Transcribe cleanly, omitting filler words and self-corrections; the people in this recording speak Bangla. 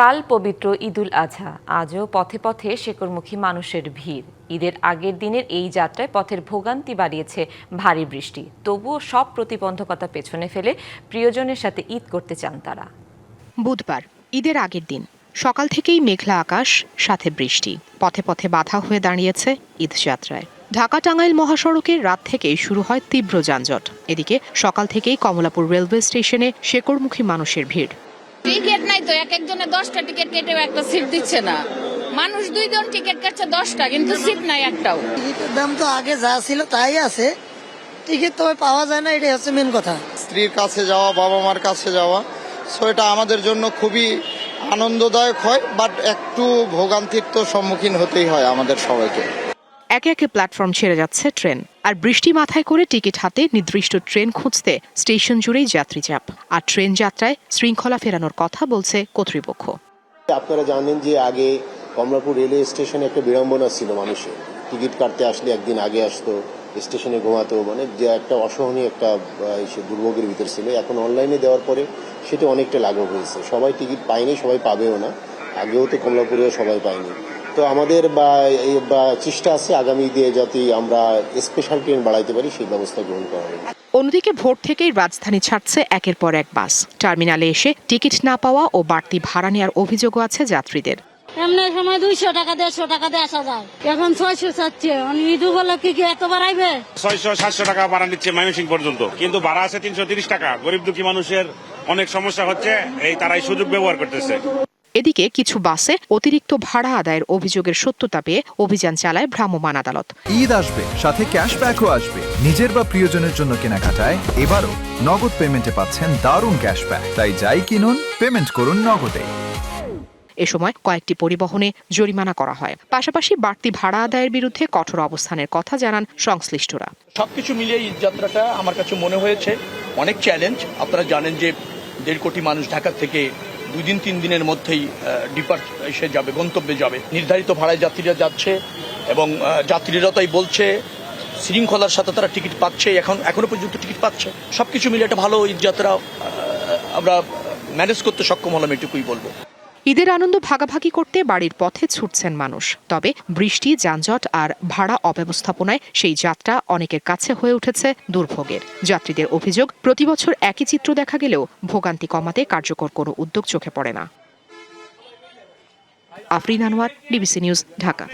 কাল পবিত্র ঈদুল আজহা। আজও পথে পথে শেকড়মুখী মানুষের ভিড়। ঈদের আগের দিনের এই যাত্রায় পথের ভোগান্তি বাড়িয়েছে ভারী বৃষ্টি। তবুও সব প্রতিবন্ধকতা পেছনে ফেলে প্রিয়জনের সাথে ঈদ করতে চান তারা। বুধবার ঈদের আগের দিন সকাল থেকেই মেঘলা আকাশ, সাথে বৃষ্টি পথে পথে বাধা হয়ে দাঁড়িয়েছে ঈদ যাত্রায়। ঢাকা টাঙ্গাইল মহাসড়কের রাত থেকেই শুরু হয় তীব্র যানজট। এদিকে সকাল থেকেই কমলাপুর রেলওয়ে স্টেশনে শেকড়মুখী মানুষের ভিড়। টিকিট নাই তো, এক একজনের 10টা টিকিট কেটেও একটা সিট দিচ্ছে না। মানুষ 2 জন টিকিট কাটছে 10টা, কিন্তু সিট নাই একটাও। টিকিটের দাম তো আগে যা ছিল তাই আছে, টিকিট তো পাওয়া যায় না, এটাই হচ্ছে মেন কথা। স্ত্রীর কাছে যাওয়া, বাবা মার কাছে যাওয়া, সো এটা আমাদের জন্য খুবই আনন্দদায়ক হয়, বাট একটু ভোগান্তির তো সম্মুখীন হতেই হয় আমাদের সবাইকে। একে একে প্ল্যাটফর্ম ছেড়ে যাচ্ছে ট্রেন, আর বৃষ্টি মাথায় করে টিকিট হাতে নির্দিষ্ট ট্রেন খুঁজতে স্টেশন জুড়েই যাত্রী চাপ। আর ট্রেন যাত্রায় শৃঙ্খলা ফেরানোর কথা বলছে কর্তৃপক্ষ। আপনারা জানেন যে আগে কমলাপুর রেলওয়ে স্টেশনে একটা বিড়ম্বনা ছিল, মানুষের টিকিট কাটতে আসলে একদিন আগে আসতো, স্টেশনে ঘুমাতো, মানে যে একটা অসহনীয় একটা দুর্ভোগের ভিতর ছিল। এখন অনলাইনে দেওয়ার পরে সেটা অনেকটা লাঘব হয়েছে। সবাই টিকিট পায়নি, সবাই পাবেও না। আগেও তো কমলাপুরেও সবাই পায়নি। তো আমাদের বা চেষ্টা আছে আগামী দিয়ে যাতে আমরা স্পেশাল ট্রেন বাড়াইতে পারি, সেই ব্যবস্থা গ্রহণ করা হবে। অন্যদিকে ভোর থেকেই রাজধানী ছাড়ছে একের পর এক বাস। টার্মিনালে এসে টিকিট না পাওয়া ও বাড়তি ভাড়া নেওয়ার অভিযোগও আছে যাত্রীদের। এমনি সময় 200 টাকা 150 টাকা দিয়ে আসা যায়, এখন 600 চাচ্ছে। ঈদ উপলক্ষে কি এত বাড়াইবে? 600-700 টাকা ভাড়া নিচ্ছে ময়মনসিংহ পর্যন্ত, কিন্তু ভাড়া আছে 330 টাকা। গরিব দুঃখী মানুষের অনেক সমস্যা হচ্ছে, তারাই সুযোগ ব্যবহার করতেছে। এদিকে কিছু বাসে অতিরিক্ত ভাড়া আদায়ের অভিযোগের সত্যতা পেয়ে অভিযান চালায় ভ্রাম্যমাণ আদালত। ঈদ আসবে, সাথে ক্যাশব্যাকও আসবে। নিজের বা প্রিয়জনের জন্য কেনাকাটায় এবারও নগদ পেমেন্টে পাচ্ছেন দারুণ ক্যাশব্যাক। তাই যাই কিনুন, পেমেন্ট করুন নগদে। এ সময় কয়েকটি পরিবহনে জরিমানা করা হয়। পাশাপাশি বাড়তি ভাড়া আদায়ের বিরুদ্ধে কঠোর অবস্থানের কথা জানান সংশ্লিষ্টরা। সবকিছু মিলিয়ে ঈদ যাত্রাটা আমার কাছে মনে হয়েছে অনেক চ্যালেঞ্জ। আপনারা জানেন যে 1.5 কোটি মানুষ ঢাকা থেকে 2 দিন 3 দিনের মধ্যেই এসে যাবে, গন্তব্যে যাবে। নির্ধারিত ভাড়ায় যাত্রীরা যাচ্ছে এবং যাত্রীরা তাই বলছে শৃঙ্খলার সাথে তারা টিকিট পাচ্ছে, এখনো পর্যন্ত টিকিট পাচ্ছে। সবকিছু মিলে একটা ভালো ঈদ যাত্রা আমরা ম্যানেজ করতে সক্ষম হলাম, এটুকুই বলবো। ঈদের আনন্দ ভাগাভাগি করতে বাড়ির পথে ছুটছেন মানুষ। তবে বৃষ্টি, যানজট আর ভাড়া অব্যবস্থাপনায় সেই যাত্রা অনেকের কাছে হয়ে উঠেছে দুর্ভোগের। যাত্রীদের অভিযোগ, প্রতিবছর একই চিত্র দেখা গেলেও ভোগান্তি কমাতে কার্যকর কোনো উদ্যোগ চোখে পড়ে না। Afrin Anwar, DBC news, Dhaka.